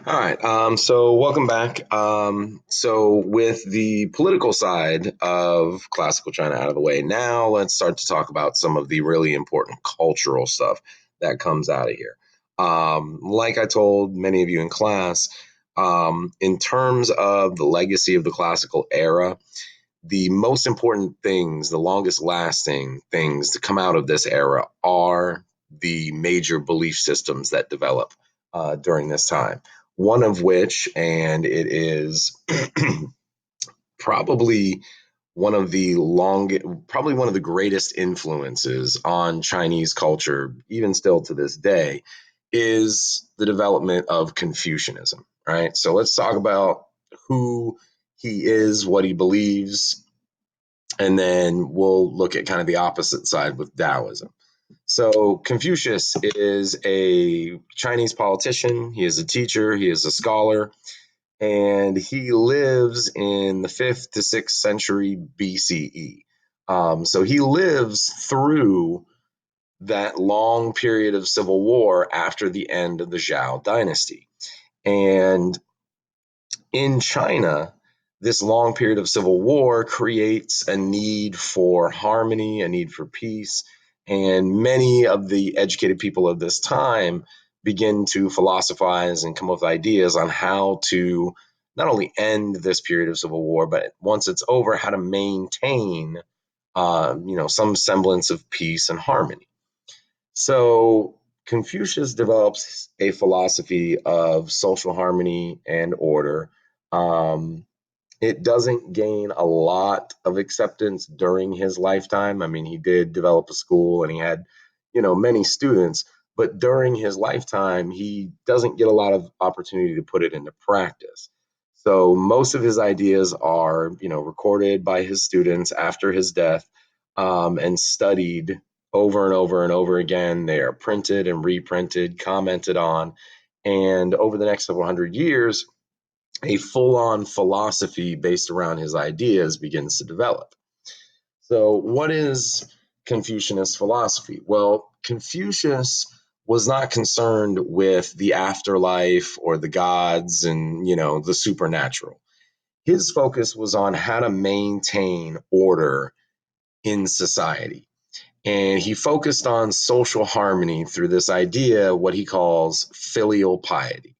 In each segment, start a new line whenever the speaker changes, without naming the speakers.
All right. So welcome back. So with the political side of classical China out of the way, now let's start to talk about some of the really important cultural stuff that comes out of here. Like I told many of you in class, in terms of the legacy of the classical era, the most important things, the longest lasting things to come out of this era are the major belief systems that develop during this time. One of which, and it is probably probably one of the greatest influences on Chinese culture, even still to this day, is the development of Confucianism, right? So let's talk about who he is, what he believes, and then we'll look at kind of the opposite side with Taoism. So Confucius is a Chinese politician, he is a teacher, he is a scholar, and he lives in the 5th to 6th century BCE. So he lives through that long period of civil war after the end of the Zhao dynasty. And in China, this long period of civil war creates a need for harmony, a need for peace, and many of the educated people of this time begin to philosophize and come up with ideas on how to not only end this period of civil war, but once it's over, how to maintain, some semblance of peace and harmony. So Confucius develops a philosophy of social harmony and order. Um, it doesn't gain a lot of acceptance during his lifetime. I mean, he did develop a school and he had, many students, but during his lifetime, he doesn't get a lot of opportunity to put it into practice. So most of his ideas are, recorded by his students after his death, and studied over and over and over again. They are printed and reprinted, commented on, and over the next several hundred years, a full on philosophy based around his ideas begins to develop. So, what is Confucianist philosophy? Well, Confucius was not concerned with the afterlife or the gods and, the supernatural. His focus was on how to maintain order in society. And he focused on social harmony through this idea, what he calls filial piety.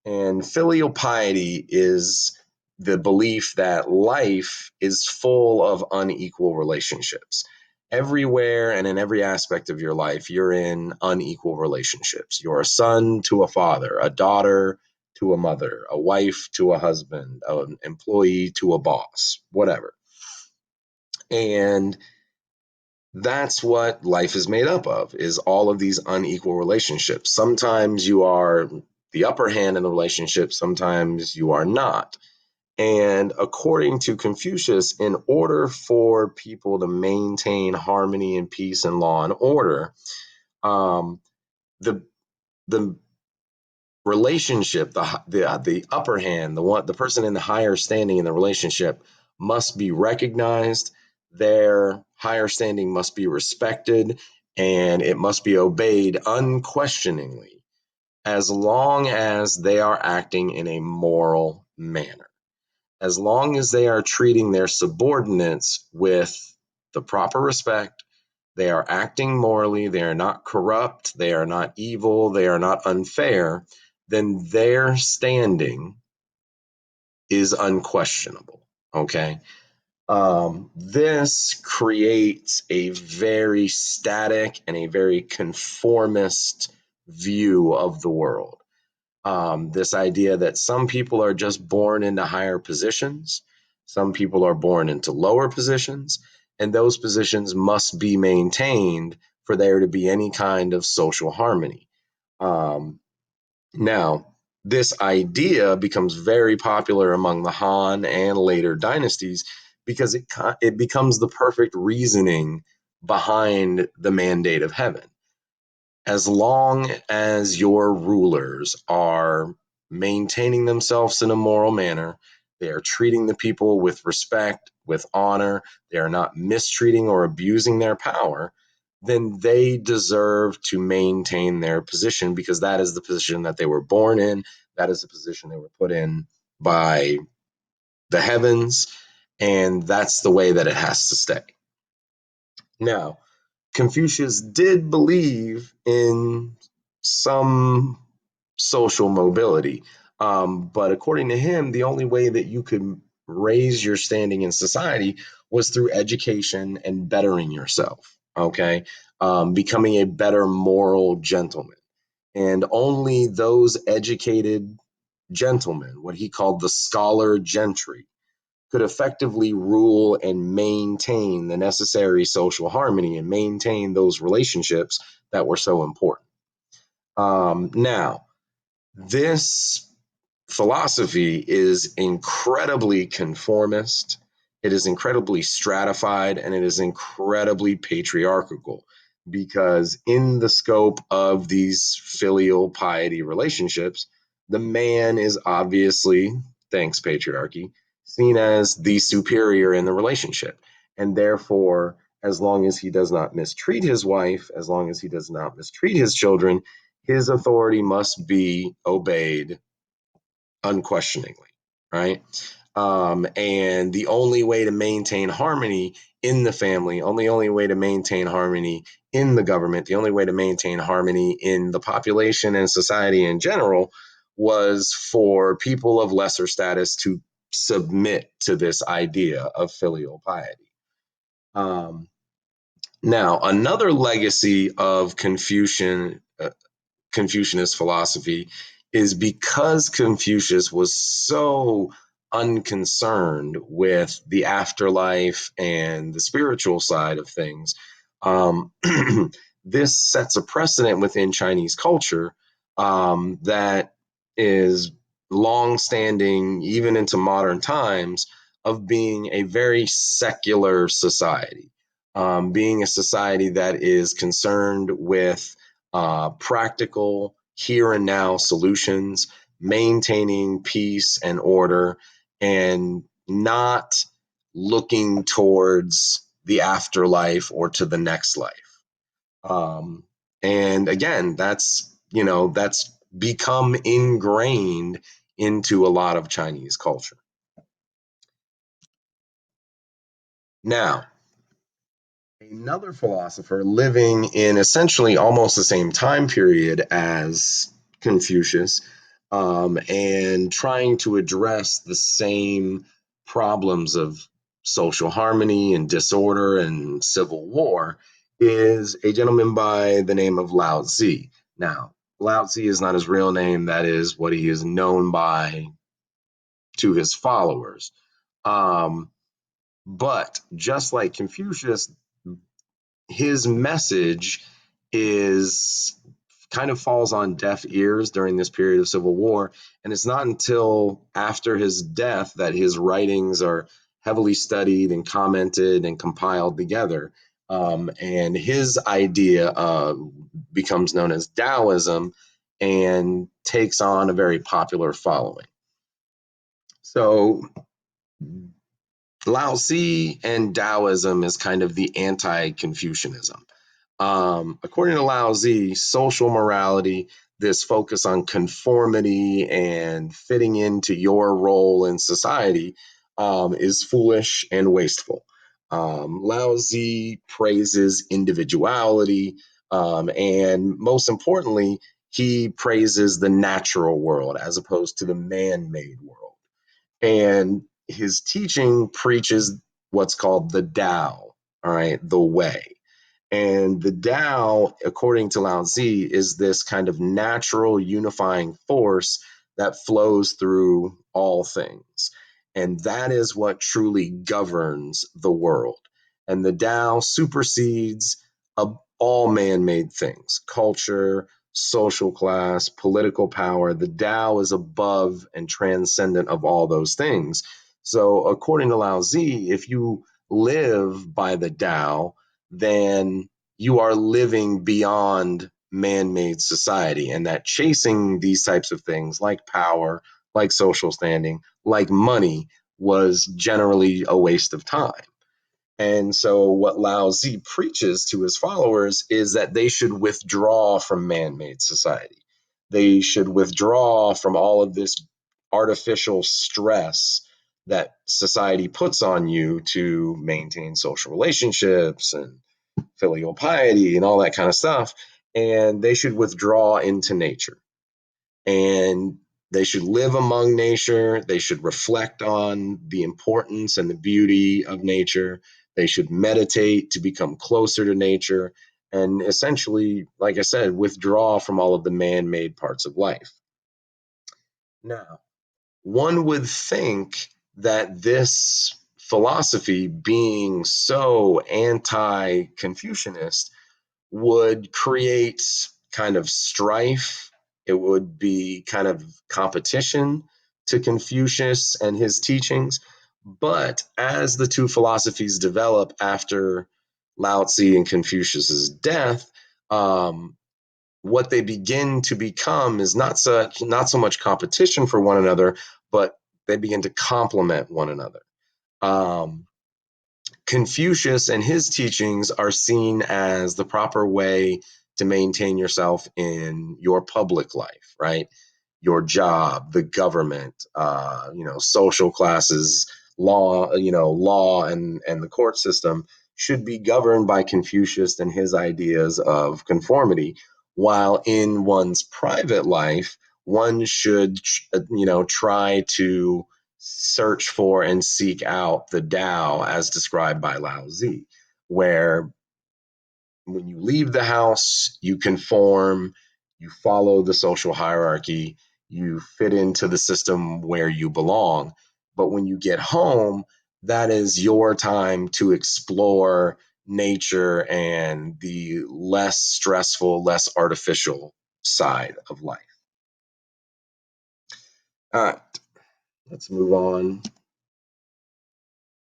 And filial piety is the belief that life is full of unequal relationships. Everywhere and in every aspect of your life, you're in unequal relationships. You're a son to a father, a daughter to a mother, a wife to a husband, an employee to a boss, whatever. And that's what life is made up of, is all of these unequal relationships. Sometimes you are the upper hand in the relationship, sometimes you are not. And according to Confucius, in order for people to maintain harmony and peace and law and order, um, the the relationship, the upper hand, the person in the higher standing in the relationship must be recognized. Their higher standing must be respected, and it must be obeyed unquestioningly, as long as they are acting in a moral manner. As long as they are treating their subordinates with the proper respect, they are acting morally, they are not corrupt, they are not evil, they are not unfair, then their standing is unquestionable. Okay. This creates a very static and a very conformist view of the world. This idea that some people are just born into higher positions, some people are born into lower positions, and those positions must be maintained for there to be any kind of social harmony. Um, Now, this idea becomes very popular among the Han and later dynasties because it becomes the perfect reasoning behind the mandate of heaven. As long as your rulers are maintaining themselves in a moral manner, they are treating the people with respect, with honor, they are not mistreating or abusing their power, then they deserve to maintain their position because that is the position that they were born in. That is the position they were put in by the heavens. And that's the way that it has to stay. Now, Confucius did believe in some social mobility. But according to him, the only way that you could raise your standing in society was through education and bettering yourself, okay? Becoming a better moral gentleman. And only those educated gentlemen, what he called the scholar gentry, could effectively rule and maintain the necessary social harmony and maintain those relationships that were so important. Now, this philosophy is incredibly conformist, it is incredibly stratified, and it is incredibly patriarchal because, in the scope of these filial piety relationships, the man is obviously, thanks patriarchy, seen as the superior in the relationship. And therefore, as long as he does not mistreat his wife, as long as he does not mistreat his children, his authority must be obeyed unquestioningly, right? And the only way to maintain harmony in the family, only way to maintain harmony in the government, the only way to maintain harmony in the population and society in general was for people of lesser status to submit to this idea of filial piety. Um, Now, another legacy of Confucianist philosophy is because Confucius was so unconcerned with the afterlife and the spiritual side of things. Um, this sets a precedent within Chinese culture that is long-standing, even into modern times, of being a very secular society, being a society that is concerned with practical, here and now solutions, maintaining peace and order, and not looking towards the afterlife or to the next life. Um, and again, that's become ingrained into a lot of Chinese culture. Now, another philosopher living in essentially almost the same time period as Confucius, and trying to address the same problems of social harmony and disorder and civil war, is a gentleman by the name of Lao Tzu. Now, Lao Tzu is not his real name, that is what he is known by to his followers. Um, but just like Confucius, his message is kind of falls on deaf ears during this period of civil war, and it's not until after his death that his writings are heavily studied and commented and compiled together. And his idea becomes known as Taoism and takes on a very popular following. So Lao Tzu and Taoism is kind of the anti-Confucianism. According to Lao Tzu, social morality, this focus on conformity and fitting into your role in society, is foolish and wasteful. Lao Tzu praises individuality, and most importantly, he praises the natural world as opposed to the man made world. And his teaching preaches what's called the Tao, all right, the way. And the Tao, according to Lao Tzu, is this kind of natural unifying force that flows through all things. And that is what truly governs the world. And the Tao supersedes all man made things, culture, social class, political power. The Tao is above and transcendent of all those things. So, according to Lao Tzu, if you live by the Tao, then you are living beyond man-made society, and that chasing these types of things like power, like social standing, like money was generally a waste of time. And so, what Lao Tzu preaches to his followers is that they should withdraw from man made society. They should withdraw from all of this artificial stress that society puts on you to maintain social relationships and filial piety and all that kind of stuff. And they should withdraw into nature, and they should live among nature. They should reflect on the importance and the beauty of nature. They should meditate to become closer to nature and essentially, like I said, withdraw from all of the man made parts of life. Now, one would think that this philosophy, being so anti Confucianist, would create kind of strife. It would be kind of competition to Confucius and his teachings. But as the two philosophies develop after Lao Tzu and Confucius's death, what they begin to become is not so much competition for one another, but they begin to complement one another. Um, Confucius and his teachings are seen as the proper way to maintain yourself in your public life, right? Your job, the government, social classes, law, law and the court system should be governed by Confucius and his ideas of conformity. While in one's private life, one should, try to search for and seek out the Tao as described by Lao Tzu, where when you leave the house, you conform, you follow the social hierarchy, you fit into the system where you belong. But when you get home, that is your time to explore nature and the less stressful, less artificial side of life. All right, let's move on